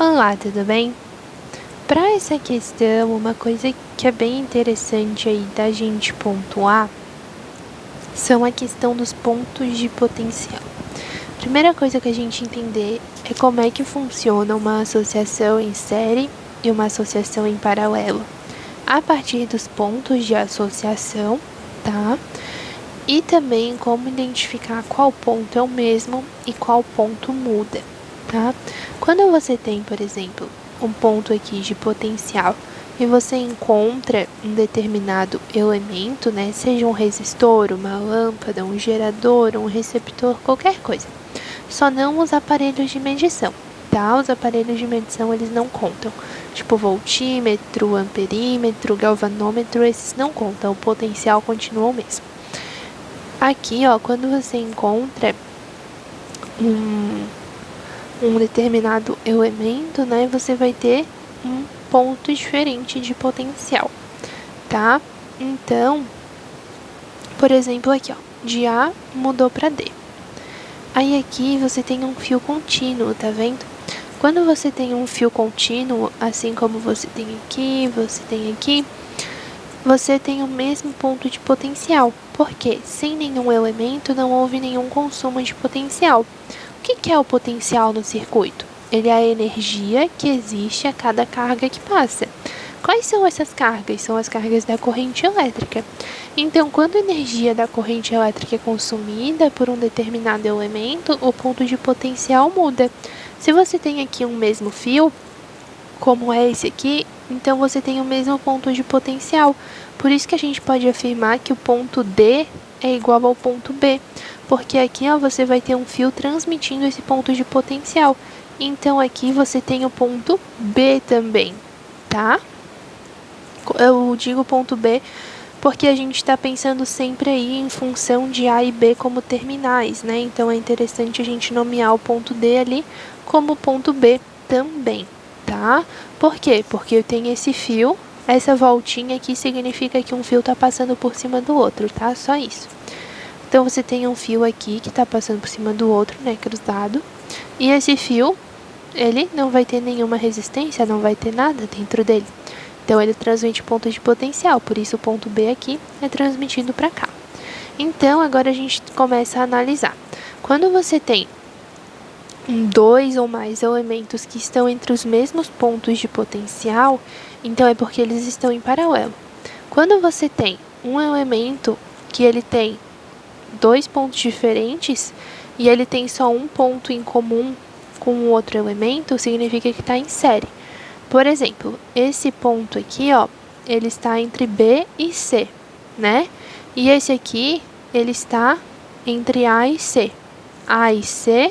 Olá, tudo bem? Para essa questão, uma coisa que é bem interessante aí da gente pontuar são a questão dos pontos de potencial. Primeira coisa que a gente entender é como é que funciona uma associação em série e uma associação em paralelo. A partir dos pontos de associação, tá? E também como identificar qual ponto é o mesmo e qual ponto muda, tá? Quando você tem, por exemplo, um ponto aqui de potencial e você encontra um determinado elemento, né? Seja um resistor, uma lâmpada, um gerador, um receptor, qualquer coisa. Só não os aparelhos de medição, tá? Os aparelhos de medição, eles não contam. Tipo voltímetro, amperímetro, galvanômetro, esses não contam. O potencial continua o mesmo. Aqui, ó, quando você encontra um determinado elemento, né, você vai ter um ponto diferente de potencial, tá? Então, por exemplo, aqui, ó, de A mudou para D. Aí aqui você tem um fio contínuo, tá vendo? Quando você tem um fio contínuo, assim como você tem aqui, você tem o mesmo ponto de potencial, porque sem nenhum elemento não houve nenhum consumo de potencial. O que é o potencial no circuito? Ele é a energia que existe a cada carga que passa. Quais são essas cargas? São as cargas da corrente elétrica. Então, quando a energia da corrente elétrica é consumida por um determinado elemento, o ponto de potencial muda. Se você tem aqui um mesmo fio, como é esse aqui, então você tem o mesmo ponto de potencial. Por isso que a gente pode afirmar que o ponto D é igual ao ponto B, porque aqui, ó, você vai ter um fio transmitindo esse ponto de potencial. Então aqui você tem o ponto B também, tá? Eu digo ponto B porque a gente está pensando sempre aí em função de A e B como terminais, né? Então é interessante a gente nomear o ponto D ali como ponto B também, tá? Por quê? Porque eu tenho esse fio, essa voltinha aqui significa que um fio está passando por cima do outro, tá? Só isso. Então você tem um fio aqui que está passando por cima do outro, né? Cruzado. E esse fio, ele não vai ter nenhuma resistência, não vai ter nada dentro dele. Então ele transmite ponto de potencial, por isso o ponto B aqui é transmitido para cá. Então agora a gente começa a analisar. Quando você tem dois ou mais elementos que estão entre os mesmos pontos de potencial, então é porque eles estão em paralelo. Quando você tem um elemento que ele tem dois pontos diferentes e ele tem só um ponto em comum com o outro elemento, significa que está em série. Por exemplo, esse ponto aqui, ó, ele está entre B e C, né? E esse aqui, ele está entre A e C. A e C,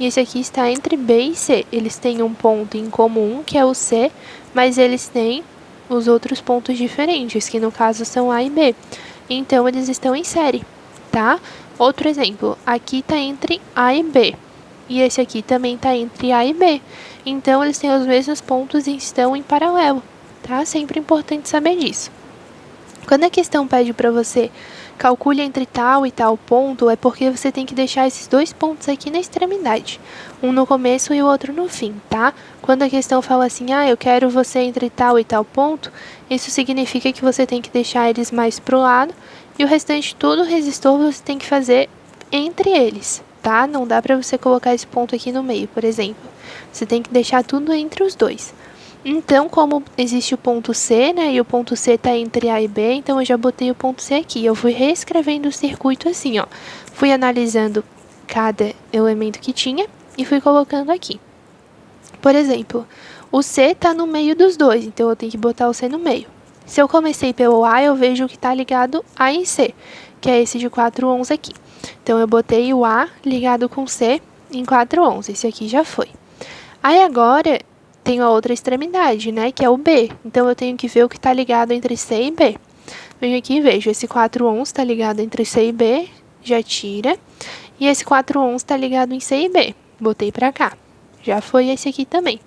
e esse aqui está entre B e C. Eles têm um ponto em comum, que é o C, mas eles têm os outros pontos diferentes, que no caso são A e B. Então, eles estão em série, tá? Outro exemplo, aqui está entre A e B. E esse aqui também está entre A e B. Então, eles têm os mesmos pontos e estão em paralelo, tá? Sempre importante saber disso. Quando a questão pede para você calcule entre tal e tal ponto, é porque você tem que deixar esses dois pontos aqui na extremidade. Um no começo e o outro no fim, tá? Quando a questão fala assim, eu quero você entre tal e tal ponto, isso significa que você tem que deixar eles mais pro lado e o restante tudo, resistor, você tem que fazer entre eles, tá? Não dá para você colocar esse ponto aqui no meio, por exemplo. Você tem que deixar tudo entre os dois. Então, como existe o ponto C, né, e o ponto C está entre A e B, então eu já botei o ponto C aqui. Eu fui reescrevendo o circuito assim, ó. Fui analisando cada elemento que tinha e fui colocando aqui. Por exemplo, o C está no meio dos dois, então eu tenho que botar o C no meio. Se eu comecei pelo A, eu vejo que está ligado A e C, que é esse de 4 ohms aqui. Então, eu botei o A ligado com C em 4 ohms. Esse aqui já foi. Aí, agora, tenho a outra extremidade, né? Que é o B. Então, eu tenho que ver o que está ligado entre C e B. Venho aqui e vejo. Esse 4 ohms está ligado entre C e B. Já tira. E esse 4 ohms está ligado em C e B. Botei para cá. Já foi esse aqui também.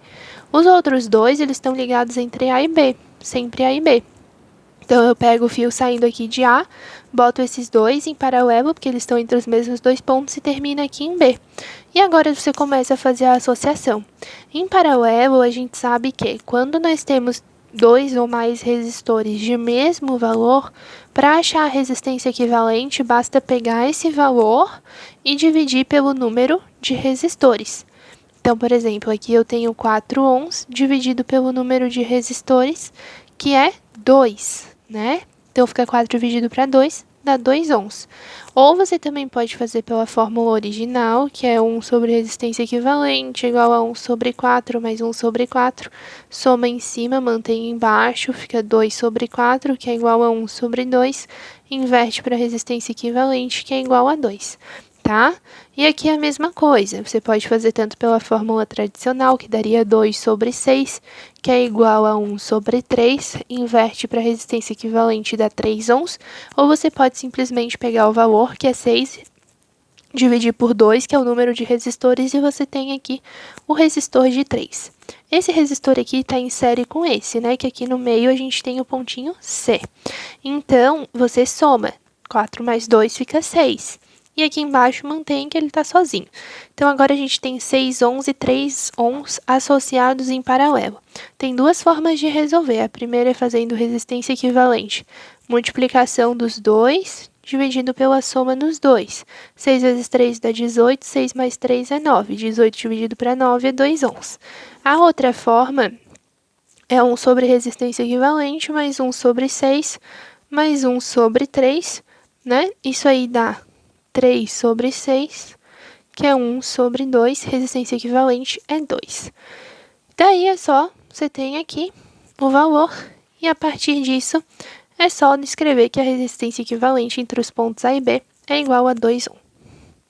Os outros dois, eles estão ligados entre A e B. Sempre A e B. Então, eu pego o fio saindo aqui de A, boto esses dois em paralelo, porque eles estão entre os mesmos dois pontos, e termina aqui em B. E agora você começa a fazer a associação. Em paralelo, a gente sabe que quando nós temos dois ou mais resistores de mesmo valor, para achar a resistência equivalente, basta pegar esse valor e dividir pelo número de resistores. Então, por exemplo, aqui eu tenho 4 ohms dividido pelo número de resistores, que é 2, né? Então, fica 4 dividido para 2, dá 2 ohms. Ou você também pode fazer pela fórmula original, que é 1 sobre resistência equivalente, igual a 1 sobre 4 mais 1 sobre 4. Soma em cima, mantém embaixo, fica 2 sobre 4, que é igual a 1 sobre 2. Inverte para resistência equivalente, que é igual a 2. Tá? E aqui é a mesma coisa, você pode fazer tanto pela fórmula tradicional, que daria 2 sobre 6, que é igual a 1 sobre 3, inverte para a resistência equivalente dá 3 ohms, ou você pode simplesmente pegar o valor, que é 6, dividir por 2, que é o número de resistores, e você tem aqui o resistor de 3. Esse resistor aqui está em série com esse, né? Que aqui no meio a gente tem o pontinho C. Então, você soma, 4 mais 2 fica 6. E aqui embaixo mantém que ele está sozinho. Então, agora a gente tem 6 ohms e 3 ohms associados em paralelo. Tem duas formas de resolver. A primeira é fazendo resistência equivalente. Multiplicação dos dois, dividido pela soma dos dois. 6 vezes 3 dá 18, 6 mais 3 é 9. 18 dividido para 9 é 2 ohms. A outra forma é 1 sobre resistência equivalente, mais 1 sobre 6, mais 1 sobre 3, né? Isso aí dá 3 sobre 6, que é 1 sobre 2, resistência equivalente é 2. Daí é só, você tem aqui o valor, e a partir disso é só descrever que a resistência equivalente entre os pontos A e B é igual a 2 ohms.